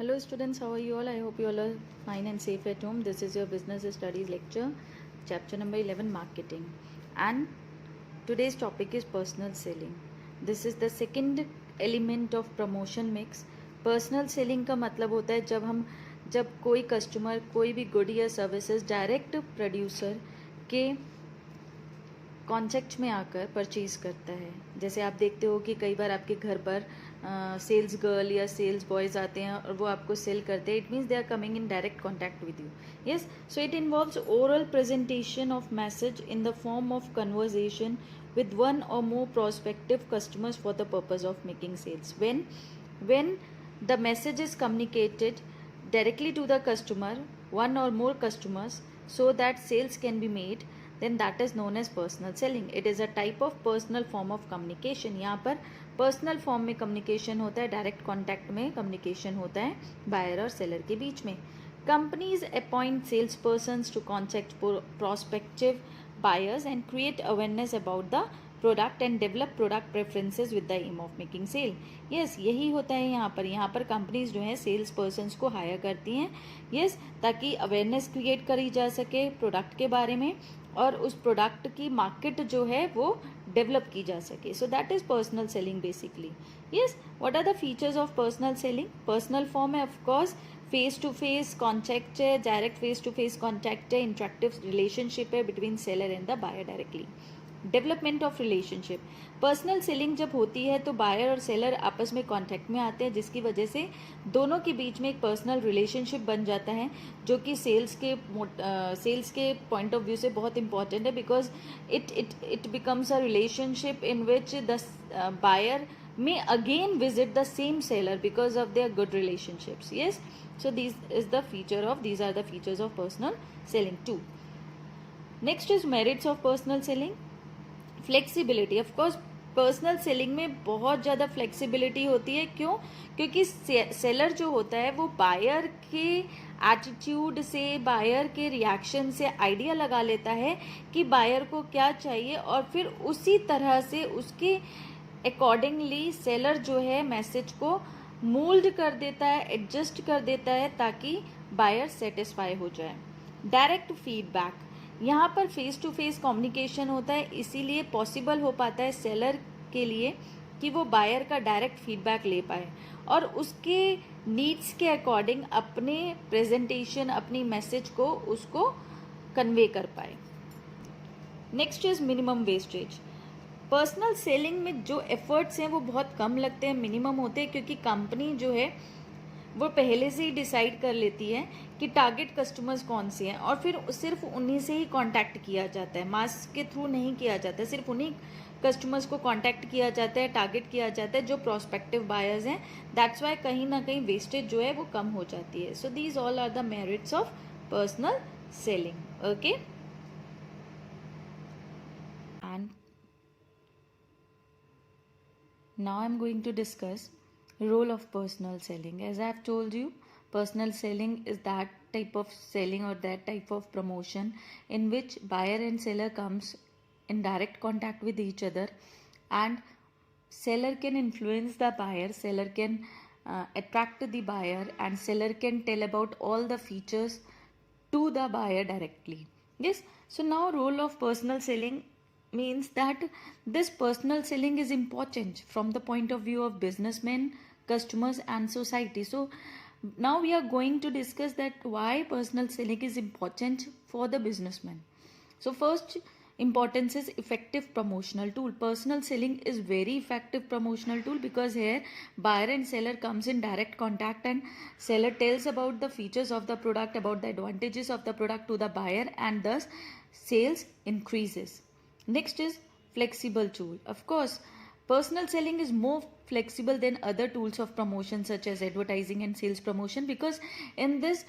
Hello students, how are you all? I hope you all are fine and safe at home. This is your business studies lecture, chapter number 11, marketing. And today's topic is personal selling. This is the second element of promotion mix. Personal selling का मतलब होता है जब कोई customer कोई भी good या services direct producer के कॉन्टेक्ट में आकर परचेज करता है। जैसे आप देखते हो कि कई बार आपके घर पर सेल्स गर्ल या सेल्स बॉयज आते हैं और वो आपको सेल करते हैं। It means they are coming in direct contact with you. Yes, so it involves oral presentation of message in the form of conversation with one or more prospective customers for the purpose of making sales. When the message is communicated directly to the customer, one or more customers, so that sales can be made, then that is known as personal selling. It is a type of personal form of communication. यहाँ पर personal form में communication होता है, direct contact में communication होता है buyer और seller के बीच में. Companies appoint salespersons to contact prospective buyers and create awareness about the product and develop product preferences with the aim of making sale. Yes, यही होता है यहाँ पर कंपनीज जो है सेल्स पर्सनस को हायर करती हैं. यस, ताकि अवेयरनेस क्रिएट करी जा सके प्रोडक्ट के बारे में और उस प्रोडक्ट की मार्केट जो है वो डेवलप की जा सके. So that is personal selling basically. Yes, what are the features of personal selling? Personal form है of course, face to face contact है, direct face to face contact है, इंटरेक्टिव रिलेशनशिप है between seller and the buyer directly. Development of relationship. Personal selling जब होती है तो buyer और seller आपस में कॉन्टैक्ट में आते हैं, जिसकी वजह से दोनों के बीच में एक पर्सनल रिलेशनशिप बन जाता है, जो कि सेल्स के पॉइंट ऑफ व्यू से बहुत इंपॉर्टेंट है. Because it becomes a relationship in which the buyer may again visit the same seller because of their good relationships. Yes, so these are the features of personal selling too. Next is merits of personal selling. Flexibility. Of course personal selling में बहुत ज़्यादा flexibility होती है. क्यों? क्योंकि seller जो होता है वो बायर के एटीट्यूड से, बायर के रिएक्शन से आइडिया लगा लेता है कि बायर को क्या चाहिए और फिर उसी तरह से उसके अकॉर्डिंगली सेलर जो है मैसेज को मोल्ड कर देता है, एडजस्ट कर देता है ताकि बायर सेटिस्फाई हो जाए. Direct feedback. यहाँ पर फेस टू फेस कम्युनिकेशन होता है, इसीलिए पॉसिबल हो पाता है सेलर के लिए कि वो बायर का डायरेक्ट फीडबैक ले पाए और उसके नीड्स के अकॉर्डिंग अपने प्रेजेंटेशन, अपनी मैसेज को उसको कन्वे कर पाए. Next is minimum wastage. Personal selling में जो एफर्ट्स हैं वो बहुत कम लगते हैं, मिनिमम होते हैं, क्योंकि कंपनी जो है वो पहले से ही डिसाइड कर लेती है कि टारगेट कस्टमर्स कौन से हैं और फिर सिर्फ उन्हीं से ही कांटेक्ट किया जाता है. मास के थ्रू नहीं किया जाता है, सिर्फ उन्हीं कस्टमर्स को कांटेक्ट किया जाता है, टारगेट किया जाता है जो प्रोस्पेक्टिव बायर्स हैं. दैट्स वाई कहीं ना कहीं वेस्टेज जो है वो कम हो जाती है. So these all are the merits of personal selling. Okay, and now I'm going to discuss role of personal selling. As I have told you, personal selling is that type of selling or that type of promotion in which buyer and seller comes in direct contact with each other, and seller can influence the buyer, seller can attract the buyer, and seller can tell about all the features to the buyer directly. Yes, so now role of personal selling means that this personal selling is important from the point of view of businessmen, customers and society. So now we are going to discuss that why personal selling is important for the businessman. So first importance is effective promotional tool. Personal selling is very effective promotional tool because here buyer and seller comes in direct contact and seller tells about the features of the product, about the advantages of the product to the buyer, and thus sales increases. Next is flexible tool. Of course, personal selling is more flexible than other tools of promotion such as advertising and sales promotion, because in this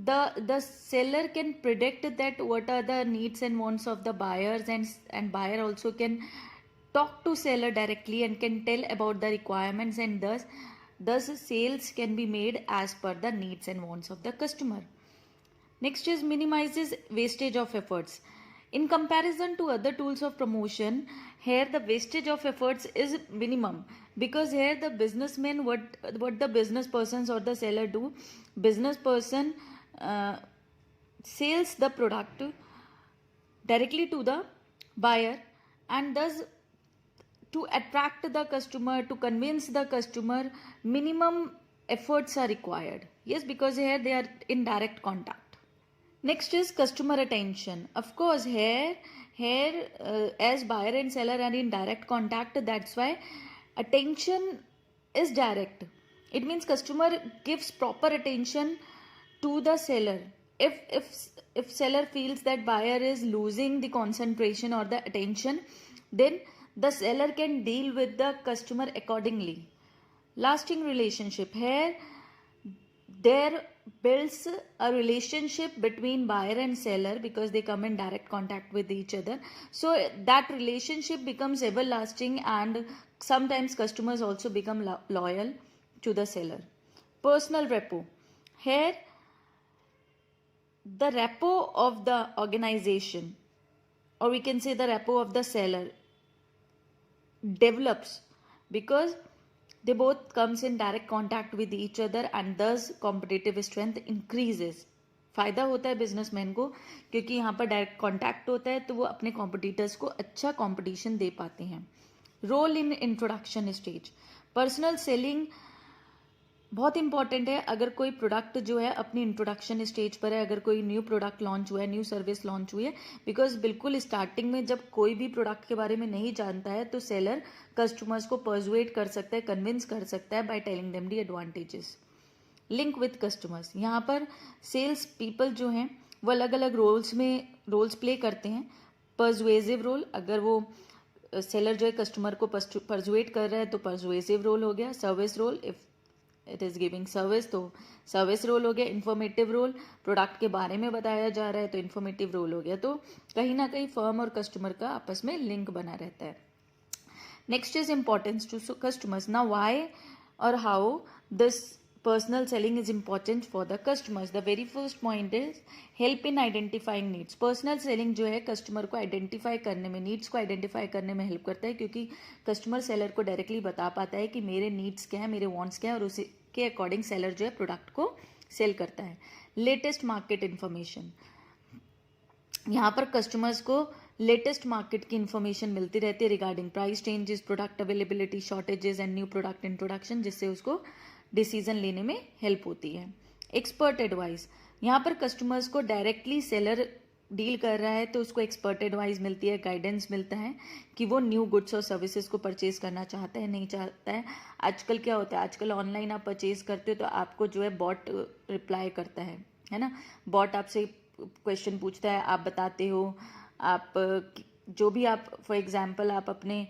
the seller can predict that what are the needs and wants of the buyers, and buyer also can talk to seller directly and can tell about the requirements, and thus sales can be made as per the needs and wants of the customer. Next is minimizes wastage of efforts. In comparison to other tools of promotion, here the wastage of efforts is minimum, because here the businessmen, what the business persons or the seller do, business person sells the product directly to the buyer, and thus to attract the customer, to convince the customer, minimum efforts are required. Yes, because here they are in direct contact. Next is customer attention. Of course, here as buyer and seller are in direct contact, that's why attention is direct. It means customer gives proper attention to the seller. If seller feels that buyer is losing the concentration or the attention, then the seller can deal with the customer accordingly. Lasting relationship. Here there builds a relationship between buyer and seller, because they come in direct contact with each other, so that relationship becomes everlasting, and sometimes customers also become loyal to the seller. Personal rapport. Here the rapport of the organization, or we can say the rapport of the seller, develops because they both comes in direct contact with each other, and thus competitive strength increases. फायदा होता है businessman को, क्योंकि यहाँ पर direct contact होता है, तो वो अपने कॉम्पिटिटर्स को अच्छा कंपटीशन दे पाते हैं. Role in introduction stage. Personal selling बहुत इंपॉर्टेंट है. अगर कोई प्रोडक्ट जो है अपनी इंट्रोडक्शन स्टेज पर है, अगर कोई न्यू प्रोडक्ट लॉन्च हुआ है, न्यू सर्विस लॉन्च हुई है, बिकॉज बिल्कुल स्टार्टिंग में जब कोई भी प्रोडक्ट के बारे में नहीं जानता है, तो सेलर कस्टमर्स को पर्सुएट कर सकता है, कन्विंस कर सकता है by telling them the advantages. Link with customers. यहाँ पर सेल्स पीपल जो हैं वो अलग अलग रोल्स प्ले करते हैं. पर्सुएसिव रोल, अगर वो सेलर जो है कस्टमर को पर्सुएट कर रहा है तो पर्सुएसिव रोल हो गया. Service role, if it is giving service तो सर्विस रोल हो गया. इन्फॉर्मेटिव रोल, प्रोडक्ट के बारे में बताया जा रहा है तो इन्फॉर्मेटिव रोल हो गया. तो कहीं ना कहीं फर्म और कस्टमर का आपस में लिंक बना रहता है. Next is importance to customers. Now why और how this personal selling is important for the customers. The very first point is help in identifying needs. personal selling जो है कस्टमर को आइडेंटिफाई करने में, नीड्स को आइडेंटिफाई करने में help करता है, क्योंकि कस्टमर सेलर को डायरेक्टली बता पाता है कि मेरे नीड्स क्या है, मेरे वांट्स क्या है, और उसी के अकॉर्डिंग सेलर जो है प्रोडक्ट को सेल करता है. Latest market information. यहाँ पर कस्टमर्स को लेटेस्ट मार्केट की इन्फॉर्मेशन मिलती रहती है regarding price changes, product availability, shortages and new product introduction, जिससे उसको डिसीजन लेने में हेल्प होती है. Expert advice. यहाँ पर कस्टमर्स को डायरेक्टली सेलर डील कर रहा है तो उसको एक्सपर्ट एडवाइस मिलती है, गाइडेंस मिलता है कि वो न्यू गुड्स और सर्विसेज को परचेज करना चाहता है, नहीं चाहता है. आजकल क्या होता है, आजकल ऑनलाइन आप परचेज करते हो तो आपको जो है बॉट रिप्लाई करता है ना. बॉट आपसे क्वेश्चन पूछता है, आप बताते हो, आप जो भी आप फॉर एग्जांपल आप अपने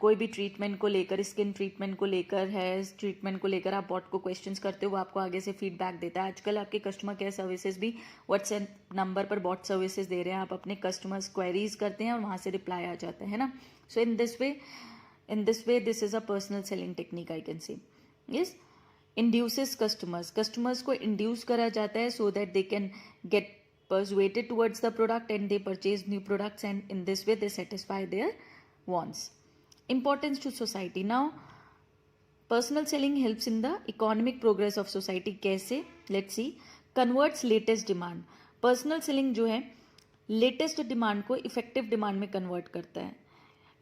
कोई भी ट्रीटमेंट को लेकर, स्किन ट्रीटमेंट को लेकर, हेयर ट्रीटमेंट को लेकर आप बॉट को क्वेश्चंस करते हो, वो आपको आगे से फीडबैक देता है. आजकल आपके कस्टमर केयर सर्विसेज भी व्हाट्सएप नंबर पर बॉट सर्विसेज दे रहे हैं. आप अपने कस्टमर्स क्वेरीज करते हैं और वहाँ से रिप्लाई आ जाता है ना. So in this way this is a personal selling technique I can say. Yes. Induces customers. Customers को इंड्यूस करा जाता है so that they can get persuaded towards the product and they purchase new products, and in this way they satisfy their wants. Importance to society. Now personal selling helps in the economic progress of society. कैसे? Let's see. Converts latest demand. Personal selling जो है latest demand को effective demand में convert करता है.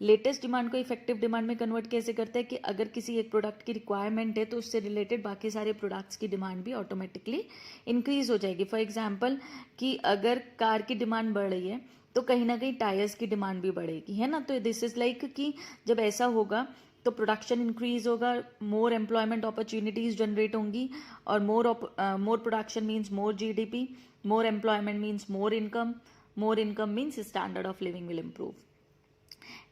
Latest demand को effective demand में convert कैसे करता है कि अगर किसी एक प्रोडक्ट की रिक्वायरमेंट है तो उससे रिलेटेड बाकी सारे प्रोडक्ट्स की डिमांड भी ऑटोमेटिकली इंक्रीज हो जाएगी. फॉर एग्जांपल कि अगर कार की डिमांड बढ़ रही है तो कहीं ना कहीं टायर्स की डिमांड भी बढ़ेगी, है ना. तो दिस इज लाइक कि जब ऐसा होगा तो प्रोडक्शन इंक्रीज होगा, मोर एम्प्लॉयमेंट अपॉर्चुनिटीज जनरेट होंगी, और more production means more GDP, more employment means more income means standard of living will improve.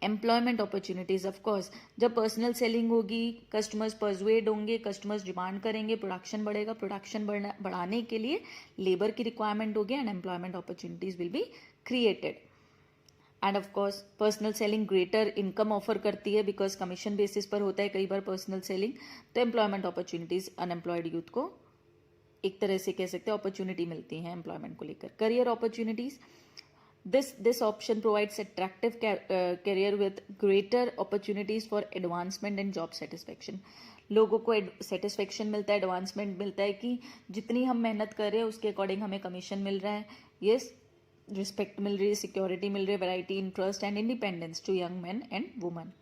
Employment opportunities. Of course जब पर्सनल सेलिंग होगी, कस्टमर्स परसुएड होंगे, कस्टमर्स डिमांड करेंगे, production बढ़ेगा, production बढ़ाने के लिए लेबर की रिक्वायरमेंट होगी and employment opportunities will be created. And of course personal selling greater income offer करती है, बिकॉज कमीशन बेसिस पर होता है कई बार पर्सनल सेलिंग. तो एम्प्लॉयमेंट अपॉर्चुनिटीज, अनएम्प्लॉयड यूथ को एक तरह से कह सकते हैं अपॉर्चुनिटी मिलती है एम्प्लॉयमेंट को लेकर. Career opportunities. This option provides attractive career with greater opportunities for advancement and job satisfaction. लोगों को सेटिस्फेक्शन मिलता है, एडवांसमेंट मिलता है कि जितनी हम मेहनत कर रहे हैं उसके अकॉर्डिंग हमें कमीशन मिल रहा है. यस, रिस्पेक्ट मिल रही है, सिक्योरिटी मिल रही है, variety, interest and independence to young man and woman.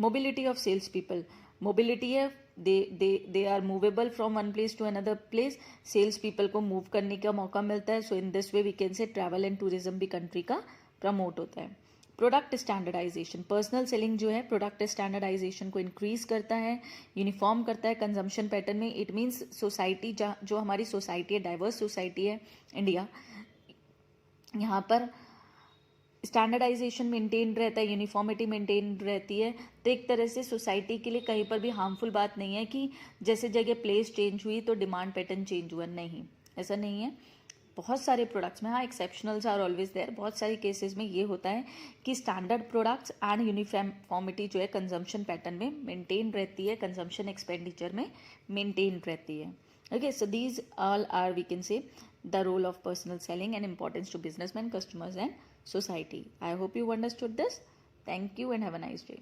Mobility of sales people. Mobility है, they are movable from one place to another place. Sales people को मूव करने का मौका मिलता है. So in this way we can say travel and tourism भी country का promote होता है. Product standardisation. पर्सनल सेलिंग जो है प्रोडक्ट स्टैंडर्डाइजेशन को इंक्रीज करता है, यूनिफॉर्म करता है कंजम्पशन पैटर्न में. इट मीन्स सोसाइटी, जो हमारी सोसाइटी है, डाइवर्स सोसाइटी है इंडिया, यहाँ पर स्टैंडर्डाइजेशन मेंटेन रहता है, यूनिफॉर्मिटी मेंटेन रहती है. तो एक तरह से सोसाइटी के लिए कहीं पर भी हार्मफुल बात नहीं है कि जैसे जगह प्लेस चेंज हुई तो डिमांड पैटर्न चेंज हुआ. नहीं, ऐसा नहीं है. बहुत सारे प्रोडक्ट्स में, हाँ, एक्सेप्शनल्स आर ऑलवेज देयर. बहुत सारे केसेस में ये होता है कि स्टैंडर्ड प्रोडक्ट्स एंड यूनिफॉर्मिटी जो है कंजम्पशन पैटर्न में मेंटेन रहती है, कंजम्पशन एक्सपेंडिचर में मेंटेन रहती है. Okay, so these all are, we can say, the role of personal selling and importance to businessmen, customers and society. I hope you understood this. Thank you and have a nice day.